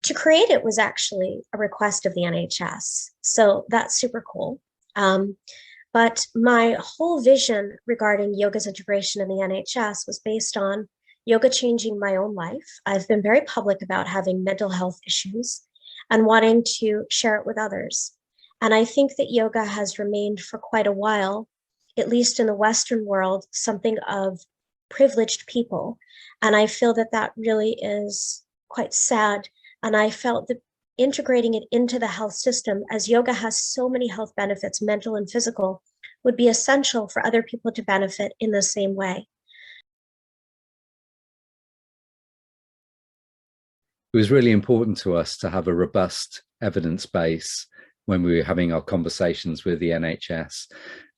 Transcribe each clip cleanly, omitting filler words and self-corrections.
to create it was actually a request of the NHS. So that's super cool. But my whole vision regarding yoga's integration in the NHS was based on yoga changing my own life. I've been very public about having mental health issues and wanting to share it with others. And I think that yoga has remained for quite a while, at least in the Western world, something of privileged people. And I feel that that really is quite sad. And I felt that integrating it into the health system, as yoga has so many health benefits, mental and physical, would be essential for other people to benefit in the same way. It was really important to us to have a robust evidence base when we were having our conversations with the NHS.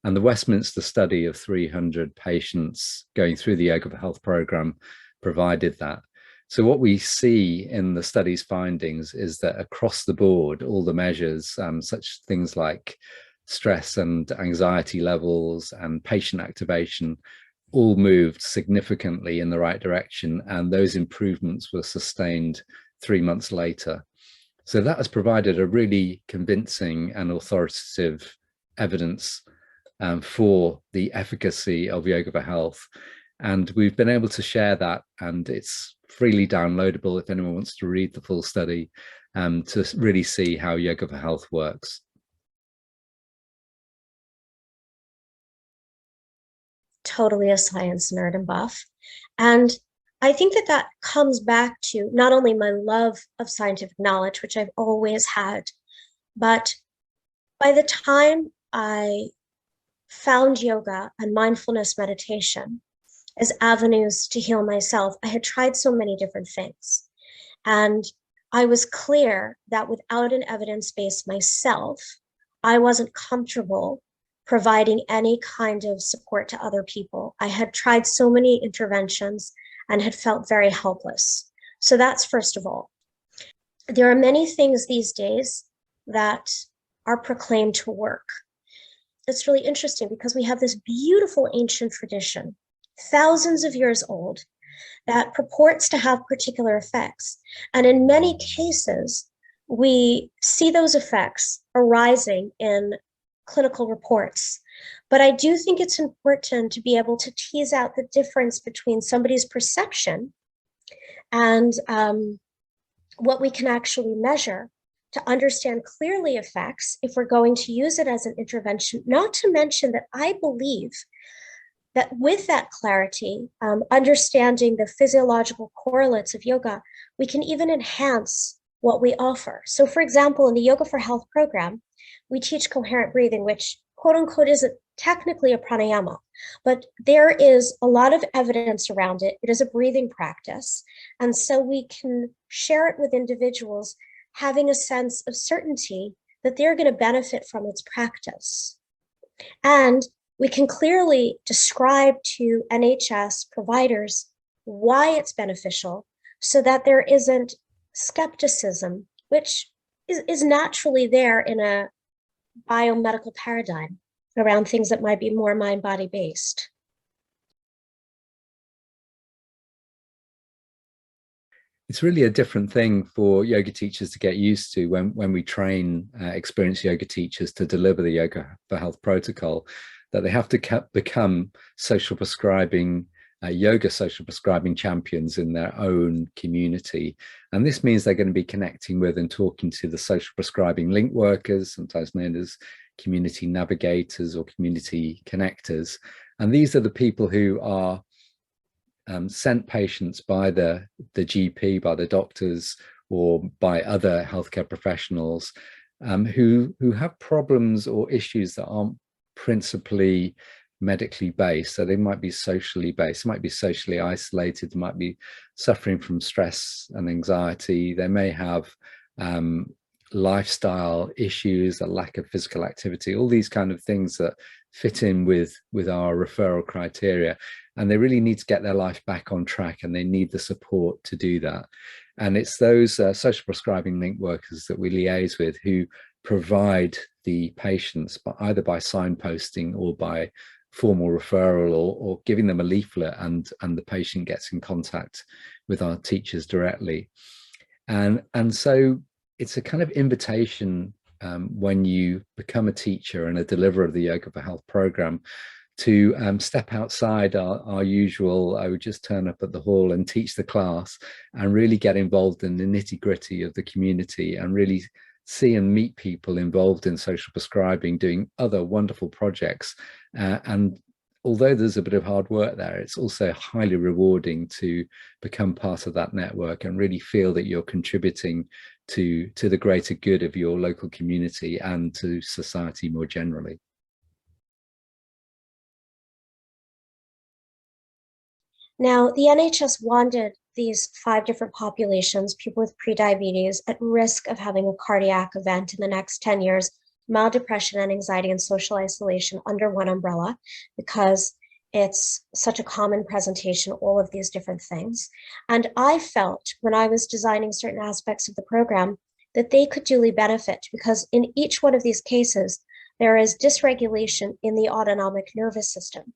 And the Westminster study of 300 patients going through the Yoga4Health program provided that. So what we see in the study's findings is that across the board, all the measures, such things like stress and anxiety levels and patient activation, all moved significantly in the right direction, and those improvements were sustained 3 months later. So that has provided a really convincing and authoritative evidence for the efficacy of Yoga4Health. And we've been able to share that, and it's freely downloadable if anyone wants to read the full study to really see how Yoga4Health works. Totally a science nerd and buff. And I think that that comes back to not only my love of scientific knowledge, which I've always had, but by the time I found yoga and mindfulness meditation as avenues to heal myself, I had tried so many different things. And I was clear that without an evidence base myself, I wasn't comfortable providing any kind of support to other people. I had tried so many interventions and had felt very helpless. So that's first of all. There are many things these days that are proclaimed to work. It's really interesting because we have this beautiful ancient tradition, thousands of years old, that purports to have particular effects. And in many cases, we see those effects arising in clinical reports. But I do think it's important to be able to tease out the difference between somebody's perception and what we can actually measure to understand clearly effects if we're going to use it as an intervention. Not to mention that I believe that with that clarity, understanding the physiological correlates of yoga, we can even enhance what we offer. So for example, in the Yoga4Health program, we teach coherent breathing, which quote unquote isn't technically a pranayama, but there is a lot of evidence around it. It is a breathing practice. And so we can share it with individuals having a sense of certainty that they're going to benefit from its practice. And we can clearly describe to NHS providers why it's beneficial so that there isn't skepticism, which is naturally there in a biomedical paradigm around things that might be more mind-body based. It's really a different thing for yoga teachers to get used to when we train experienced yoga teachers to deliver the Yoga4Health protocol, that they have to become social prescribing, yoga social prescribing champions in their own community. And this means they're going to be connecting with and talking to the social prescribing link workers, sometimes known as community navigators or community connectors. And these are the people who are sent patients by the GP, by the doctors, or by other healthcare professionals who have problems or issues that aren't principally medically based. So they might be socially based, might be socially isolated, might be suffering from stress and anxiety. They may have lifestyle issues, a lack of physical activity, all these kind of things that fit in with our referral criteria. And they really need to get their life back on track, and they need the support to do that. And it's those social prescribing link workers that we liaise with who provide the patients, either by signposting or by formal referral, or giving them a leaflet, and the patient gets in contact with our teachers directly. And so it's a kind of invitation when you become a teacher and a deliverer of the Yoga4Health program to step outside our usual, I would just turn up at the hall and teach the class, and really get involved in the nitty-gritty of the community and really see and meet people involved in social prescribing, doing other wonderful projects. And although there's a bit of hard work there, it's also highly rewarding to become part of that network and really feel that you're contributing to the greater good of your local community and to society more generally. Now, the NHS wanted these 5 different populations, people with prediabetes at risk of having a cardiac event in the next 10 years, mild depression and anxiety and social isolation under one umbrella, because it's such a common presentation, all of these different things. And I felt when I was designing certain aspects of the program that they could duly benefit, because in each one of these cases, there is dysregulation in the autonomic nervous system.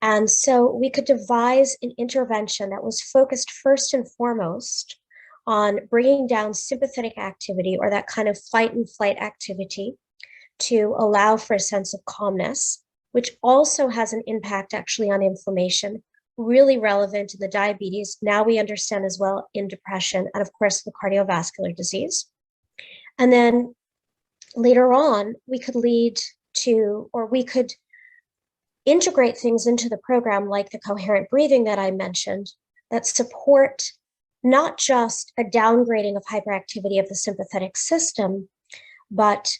And so we could devise an intervention that was focused first and foremost on bringing down sympathetic activity, or that kind of fight and flight activity, to allow for a sense of calmness, which also has an impact actually on inflammation, really relevant in the diabetes. Now we understand as well in depression, and of course the cardiovascular disease. And then later on, we could lead to, or we could integrate things into the program like the coherent breathing that I mentioned, that support not just a downgrading of hyperactivity of the sympathetic system, but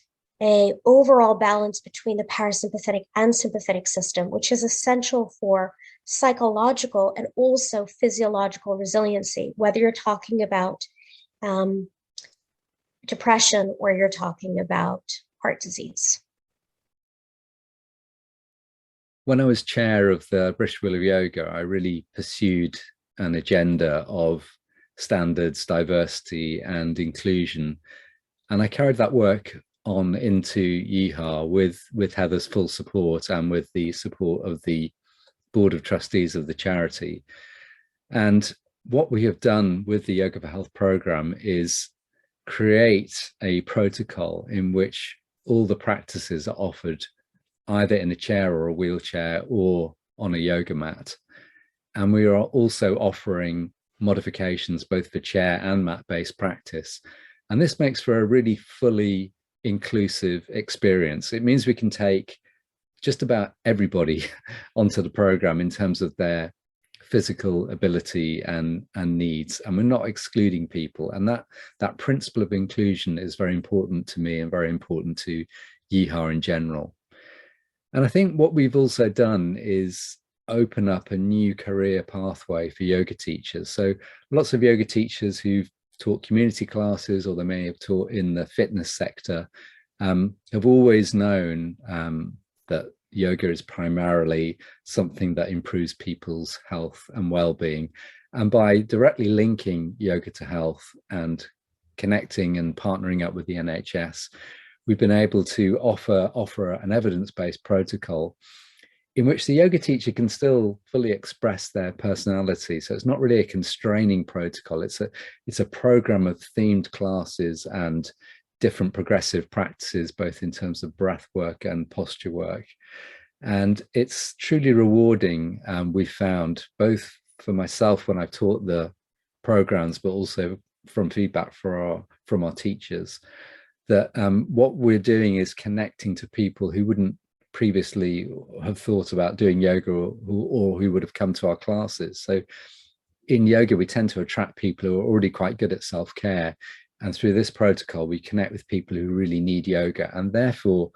a overall balance between the parasympathetic and sympathetic system, which is essential for psychological and also physiological resiliency, whether you're talking about depression or you're talking about heart disease. When I was chair of the British Wheel of Yoga, I really pursued an agenda of standards, diversity, and inclusion. And I carried that work on into YIHA with Heather's full support and with the support of the Board of Trustees of the charity. And what we have done with the Yoga4Health program is create a protocol in which all the practices are offered either in a chair or a wheelchair or on a yoga mat. And we are also offering modifications both for chair and mat-based practice. And this makes for a really fully inclusive experience. It means we can take just about everybody onto the program in terms of their physical ability and needs, and we're not excluding people. And that principle of inclusion is very important to me and very important to YIHA in general. And I think what we've also done is open up a new career pathway for yoga teachers. So lots of yoga teachers who've taught community classes, or they may have taught in the fitness sector, have always known that yoga is primarily something that improves people's health and well-being. And by directly linking yoga to health and connecting and partnering up with the NHS, we've been able to offer an evidence-based protocol in which the yoga teacher can still fully express their personality. So it's not really a constraining protocol. It's a program of themed classes and different progressive practices, both in terms of breath work and posture work. And it's truly rewarding, we found, both for myself when I've taught the programs, but also from feedback from our teachers, that what we're doing is connecting to people who wouldn't previously have thought about doing yoga, or who would have come to our classes. So in yoga, we tend to attract people who are already quite good at self-care. And through this protocol, we connect with people who really need yoga. And therefore,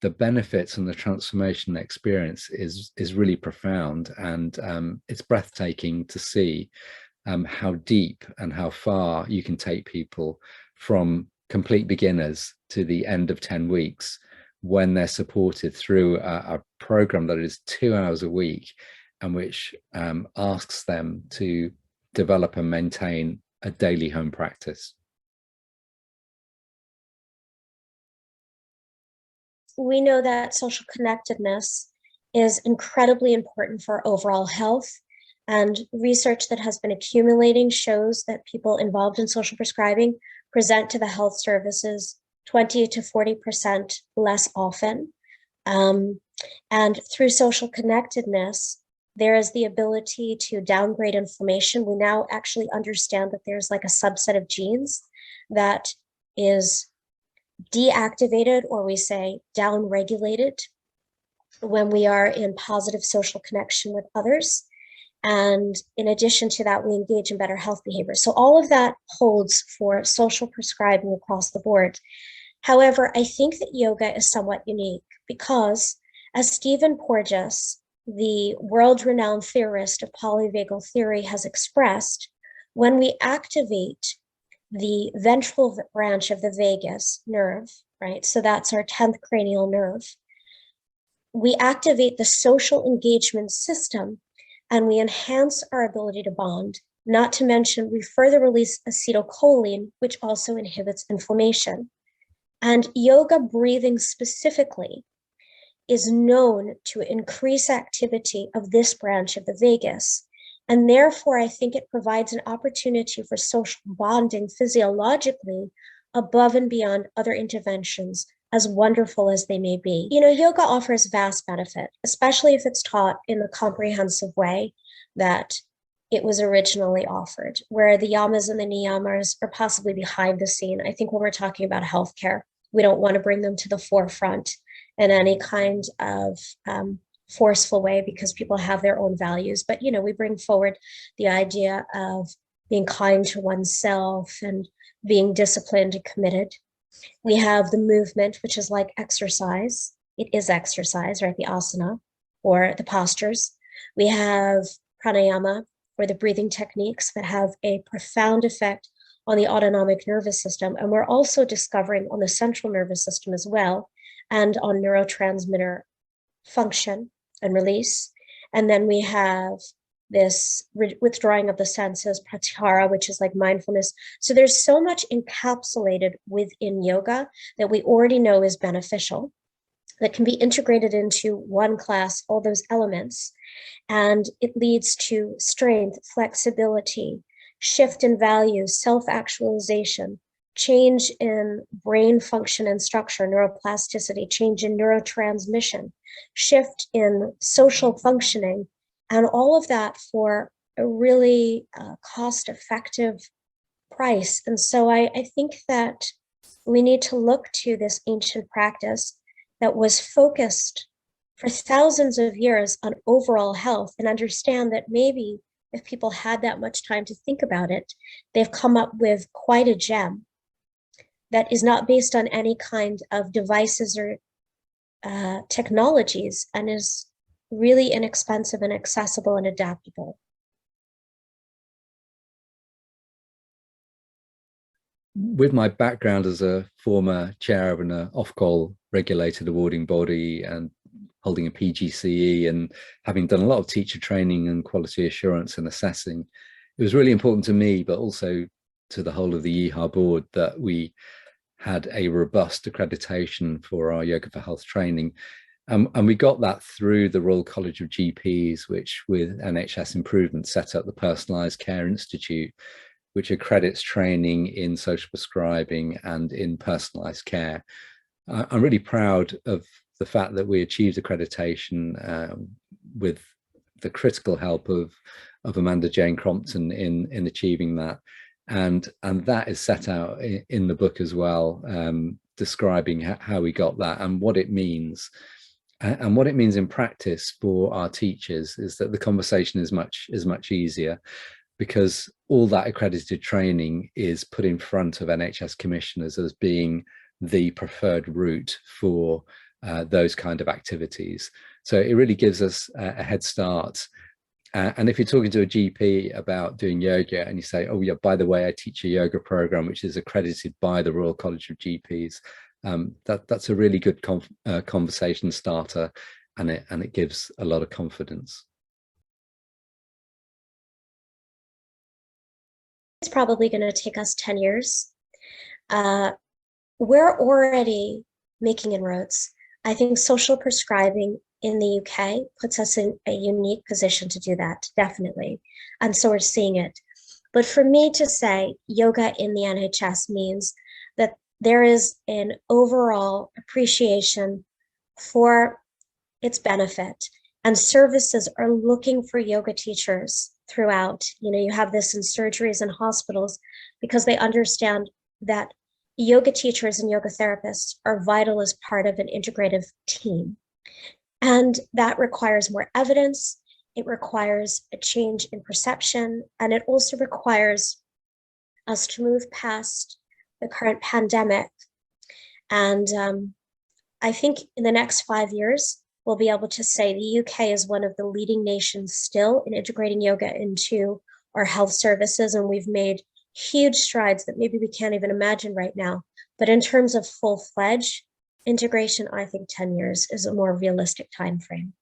the benefits and the transformation experience is really profound. And it's breathtaking to see how deep and how far you can take people from complete beginners to the end of 10 weeks when they're supported through a program that is 2 hours a week, and which asks them to develop and maintain a daily home practice. We know that social connectedness is incredibly important for overall health. And research that has been accumulating shows that people involved in social prescribing present to the health services 20 to 40% less often. And through social connectedness, there is the ability to downgrade inflammation. We now actually understand that there's like a subset of genes that is deactivated, or we say downregulated, when we are in positive social connection with others. And in addition to that, we engage in better health behavior. So all of that holds for social prescribing across the board. However, I think that yoga is somewhat unique because, as Stephen Porges, the world-renowned theorist of polyvagal theory, has expressed, when we activate the ventral branch of the vagus nerve, right? So that's our 10th cranial nerve. We activate the social engagement system and we enhance our ability to bond. Not to mention, we further release acetylcholine, which also inhibits inflammation. And yoga breathing specifically is known to increase activity of this branch of the vagus. And therefore, I think it provides an opportunity for social bonding physiologically above and beyond other interventions, as wonderful as they may be. You know, yoga offers vast benefit, especially if it's taught in the comprehensive way that it was originally offered, where the yamas and the niyamas are possibly behind the scene. I think when we're talking about healthcare, we don't want to bring them to the forefront in any kind of forceful way because people have their own values. But, you know, we bring forward the idea of being kind to oneself and being disciplined and committed. We have the movement, which is like exercise. It is exercise, right? The asana or the postures. We have pranayama, or the breathing techniques that have a profound effect on the autonomic nervous system. And we're also discovering on the central nervous system as well, and on neurotransmitter function and release. And then we have this withdrawing of the senses, pratyahara, which is like mindfulness. So there's so much encapsulated within yoga that we already know is beneficial, that can be integrated into one class, all those elements. And it leads to strength, flexibility, shift in values, self-actualization, change in brain function and structure, neuroplasticity, change in neurotransmission, shift in social functioning, and all of that for a really cost-effective price. And so I think that we need to look to this ancient practice that was focused for thousands of years on overall health and understand that maybe if people had that much time to think about it, they've come up with quite a gem that is not based on any kind of devices or technologies and is really inexpensive and accessible and adaptable. With my background as a former chair of an Ofcol regulated awarding body and holding a PGCE and having done a lot of teacher training and quality assurance and assessing, it was really important to me, but also to the whole of the YIHA board, that we had a robust accreditation for our Yoga4Health training. And we got that through the Royal College of GPs, which with NHS improvement set up the Personalised Care Institute, which accredits training in social prescribing and in personalised care. I'm really proud of the fact that we achieved accreditation with the critical help of Amanda Jane Crompton in achieving that. And that is set out in the book as well, describing how we got that and what it means. And what it means in practice for our teachers is that the conversation is much easier, because all that accredited training is put in front of NHS commissioners as being the preferred route for those kind of activities. So it really gives us a head start. And if you're talking to a GP about doing yoga and you say, oh yeah, by the way, I teach a yoga program which is accredited by the Royal College of GPs, that's a really good conversation starter, and it gives a lot of confidence. It's probably going to take us 10 years. We're already making inroads. I think social prescribing in the UK puts us in a unique position to do that, definitely. And so we're seeing it. But for me to say yoga in the NHS means that there is an overall appreciation for its benefit, and services are looking for yoga teachers throughout. You have this in surgeries and hospitals because they understand that yoga teachers and yoga therapists are vital as part of an integrative team. And that requires more evidence. It requires a change in perception. And it also requires us to move past the current pandemic. And I think in the next 5 years, we'll be able to say the UK is one of the leading nations still in integrating yoga into our health services. And we've made huge strides that maybe we can't even imagine right now. But in terms of full-fledged integration, I think 10 years is a more realistic time frame.